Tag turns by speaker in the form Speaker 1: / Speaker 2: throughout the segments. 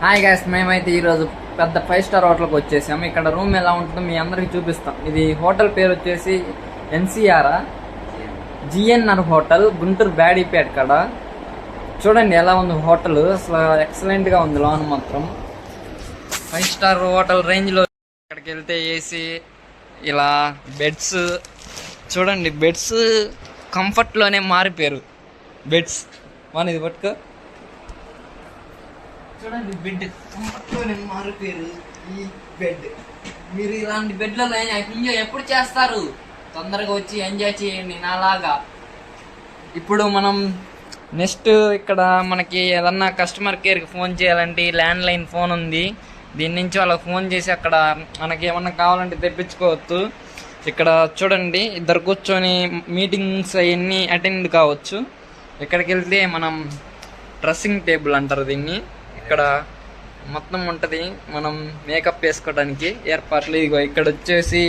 Speaker 1: Hi guys, మేమైతే ఈరోజు పెద్ద 5 స్టార్ హోటల్కి వచ్చేసాము. ఇక్కడ రూమ్ ఎలా ఉంటుందో మీ అందరికి చూపిస్తాం. ఇది హోటల్ పేరు వచ్చేసి ఎన్సిఆర్ జిఎన్ఆర్ హోటల్, గుంటూరు బ్యాడీపేట కాడ. చూడండి ఎలా ఉంది హోటల్, అసలు ఎక్సలెంట్గా ఉంది. లోన్ మాత్రం 5 స్టార్ హోటల్ రేంజ్లో. ఇక్కడికి వెళ్తే ఏసీ, ఇలా బెడ్స్ చూడండి. బెడ్స్ కంఫర్ట్లోనే మారిపోయారు. బెడ్స్ ఇది పట్టుకో, చూడండి. బెడ్ కంఫర్ట్లోనే మారిపోయారు. ఈ బెడ్ మీరు ఇలాంటి బెడ్లలో ఎంజాయ్ ఎప్పుడు చేస్తారు? తొందరగా వచ్చి ఎంజాయ్ చేయండి నాలాగా. ఇప్పుడు మనం నెక్స్ట్ ఇక్కడ మనకి ఏదన్నా కస్టమర్ కేర్కి ఫోన్ చేయాలంటే ల్యాండ్లైన్ ఫోన్ ఉంది. దీని నుంచి వాళ్ళకి ఫోన్ చేసి అక్కడ మనకి ఏమన్నా కావాలంటే తెప్పించుకోవచ్చు. ఇక్కడ చూడండి, ఇద్దరు కూర్చొని మీటింగ్స్ అవన్నీ అటెండ్ కావచ్చు. ఇక్కడికి వెళ్తే మనం డ్రెస్సింగ్ టేబుల్ అంటారు దీన్ని. ఇక్కడ మొత్తం ఉంటుంది మనం మేకప్ వేసుకోవడానికి ఏర్పాట్లు. ఇదిగో ఇక్కడ వచ్చేసి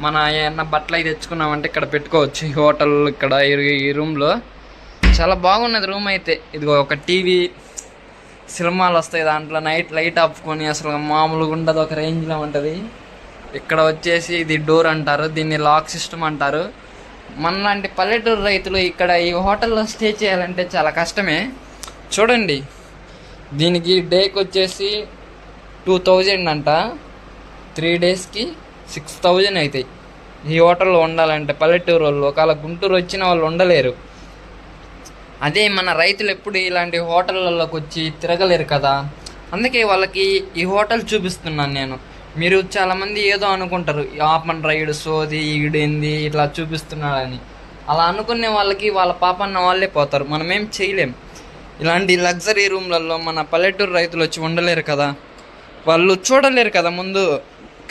Speaker 1: మన ఏమన్నా బట్టలు అవి తెచ్చుకున్నామంటే ఇక్కడ పెట్టుకోవచ్చు. ఈ హోటల్ ఇక్కడ ఈ రూమ్లో చాలా బాగున్నది రూమ్ అయితే. ఇదిగో ఒక టీవీ, సినిమాలు వస్తాయి దాంట్లో, నైట్ లైట్ ఆపుకొని అసలు మామూలుగా ఉండదు, ఒక రేంజ్లో ఉంటుంది. ఇక్కడ వచ్చేసి ఇది డోర్ అంటారు, దీన్ని లాక్ సిస్టమ్ అంటారు. మనలాంటి పల్లెటూరు రైతులు ఇక్కడ ఈ హోటల్లో స్టే చేయాలంటే చాలా కష్టమే. చూడండి, దీనికి డేకి వచ్చేసి 2000 అంట, 3 డేస్కి 6000 అవుతాయి. ఈ హోటల్లో ఉండాలంటే పల్లెటూరు వాళ్ళు. ఒకవేళ గుంటూరు వచ్చిన వాళ్ళు ఉండలేరు. అదే మన రైతులు ఎప్పుడు ఇలాంటి హోటళ్ళలోకి వచ్చి తిరగలేరు కదా, అందుకే వాళ్ళకి ఈ హోటల్ చూపిస్తున్నాను నేను. మీరు చాలామంది ఏదో అనుకుంటారు, ఆపన్ రైడ్ సోది ఈడేంది ఇట్లా చూపిస్తున్నాడని. అలా అనుకునే వాళ్ళకి వాళ్ళ పాపన్న వాళ్ళే పోతారు. మనమేం చేయలేం. ఇలాంటి లగ్జరీ రూమ్లలో మన పల్లెటూరు రైతులు వచ్చి ఉండలేరు కదా, వాళ్ళు చూడలేరు కదా. ముందు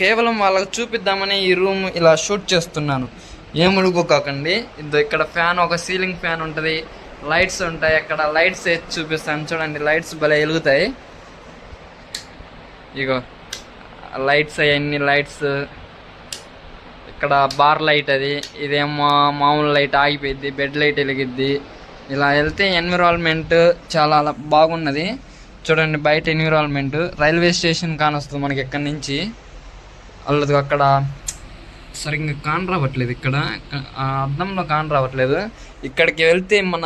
Speaker 1: కేవలం వాళ్ళకి చూపిద్దామని ఈ రూమ్ ఇలా షూట్ చేస్తున్నాను. ఏముడుకోకండి. ఇక్కడ ఫ్యాన్, ఒక సీలింగ్ ఫ్యాన్ ఉంటుంది, లైట్స్ ఉంటాయి. అక్కడ లైట్స్ వేసి చూపిస్తాను చూడండి. లైట్స్ భలే వెలుగుతాయి. ఇగో లైట్స్, అవన్నీ లైట్స్. ఇక్కడ బార్ లైట్, ఇదేమో మామూలు లైట్ ఆగిపోయిద్ది, బెడ్ లైట్ వెలిగిద్ది. ఇలా వెళ్తే ఎన్విరాన్మెంట్ చాలా బాగున్నది. చూడండి బయట ఎన్విరాన్మెంట్. రైల్వే స్టేషన్ కానొస్తుంది మనకి ఎక్కడి నుంచి. వాళ్ళది అక్కడ సరిగ్గా కాన్ రావట్లేదు, ఇక్కడ అద్దంలో కాన్ రావట్లేదు. ఇక్కడికి వెళ్తే మన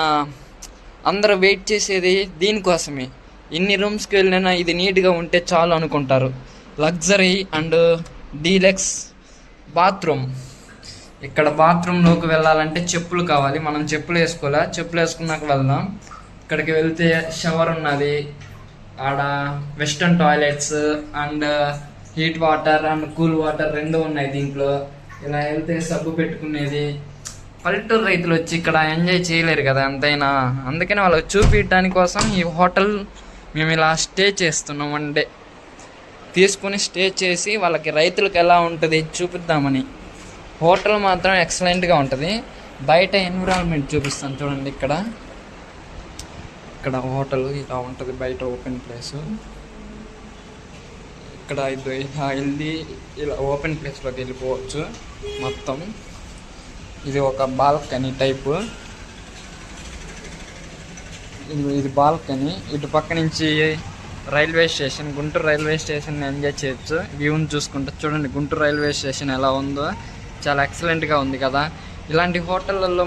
Speaker 1: అందరూ వెయిట్ చేసేది దీనికోసమే. ఇన్ని రూమ్స్కి వెళ్ళినా ఇది నీట్గా ఉంటే చాలు అనుకుంటారు. Luxury and deluxe bathroom. ఇక్కడ బాత్రూంలోకి వెళ్ళాలంటే చెప్పులు కావాలి. మనం చెప్పులు వేసుకోలే, చెప్పులు వేసుకున్నాక వెళ్దాం. ఇక్కడికి వెళ్తే షవర్ ఉన్నది, ఆడ western toilets and heat water and cool water రెండు ఉన్నాయి దీంట్లో. ఇలా వెళ్తే సబ్బు పెట్టుకునేది. పల్లెటూరు రైతులు వచ్చి ఇక్కడ ఎంజాయ్ చేయలేరు కదా ఎంతైనా, అందుకని వాళ్ళకి చూపించడానికి కోసం ఈ హోటల్ మేము ఇలా స్టే చేస్తున్నాం. 1 డే తీసుకుని స్టే చేసి వాళ్ళకి రైతులకు ఎలా ఉంటుంది చూపిద్దామని. హోటల్ మాత్రం ఎక్సలెంట్గా ఉంటుంది. బయట ఎన్విరాన్మెంట్ చూపిస్తాను చూడండి. ఇక్కడ హోటల్ ఇలా ఉంటుంది, బయట ఓపెన్ ప్లేసు. ఇక్కడ ఇలా వెళ్ళి ఇలా ఓపెన్ ప్లేస్లోకి వెళ్ళిపోవచ్చు మొత్తం. ఇది ఒక బాల్కనీ టైపు. ఇది బాల్కనీ. ఇటు పక్క నుంచి railway station, Guntur railway station enjoy చేయొచ్చు వ్యూని చూసుకుంటూ. చూడండి గుంటూరు రైల్వే స్టేషన్ ఎలా ఉందో, చాలా ఎక్సలెంట్గా ఉంది కదా. ఇలాంటి హోటళ్ళల్లో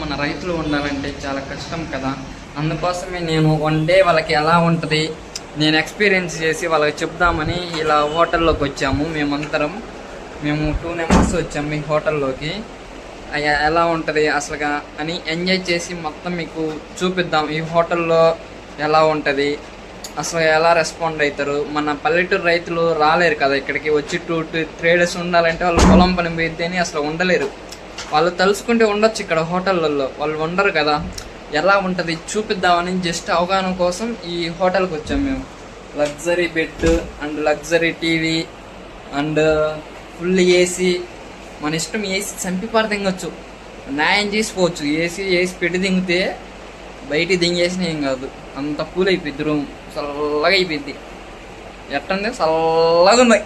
Speaker 1: మన రైతులు ఉండాలంటే చాలా కష్టం కదా. అందుకోసమే నేను 1 డే వాళ్ళకి ఎలా ఉంటుంది నేను ఎక్స్పీరియన్స్ చేసి వాళ్ళకి చెప్దామని ఇలా హోటల్లోకి వచ్చాము. మేము 2 మెంబర్స్ వచ్చాము ఈ హోటల్లోకి. ఎలా ఉంటుంది అసలుగా అని ఎంజాయ్ చేసి మొత్తం మీకు చూపిద్దాం. ఈ హోటల్లో ఎలా ఉంటుంది, అసలు ఎలా రెస్పాండ్ అవుతారు. మన పల్లెటూరు రైతులు రాలేరు కదా ఇక్కడికి. వచ్చి 2-3 డేస్ ఉండాలంటే వాళ్ళు పొలం పని పోయిద్దని అసలు ఉండలేరు. వాళ్ళు తలుసుకుంటే ఉండొచ్చు, ఇక్కడ హోటళ్ళల్లో వాళ్ళు ఉండరు కదా. ఎలా ఉంటుంది చూపిద్దామని జస్ట్ అవగాహన కోసం ఈ హోటల్కి వచ్చాము మేము. Luxury bed and luxury TV and full AC. మన ఇష్టం ఏసీ చంపిపారు దింగొచ్చు, న్యాయం చేసిపోవచ్చు. ఏసీ పెట్టి దింగితే బయటికి దింగేసిన ఏం కాదు, అంత కూల్ అయిపోద్ది రూమ్, చల్లగా అయిపోద్ది. ఎట్టండి చల్లగా ఉన్నాయి.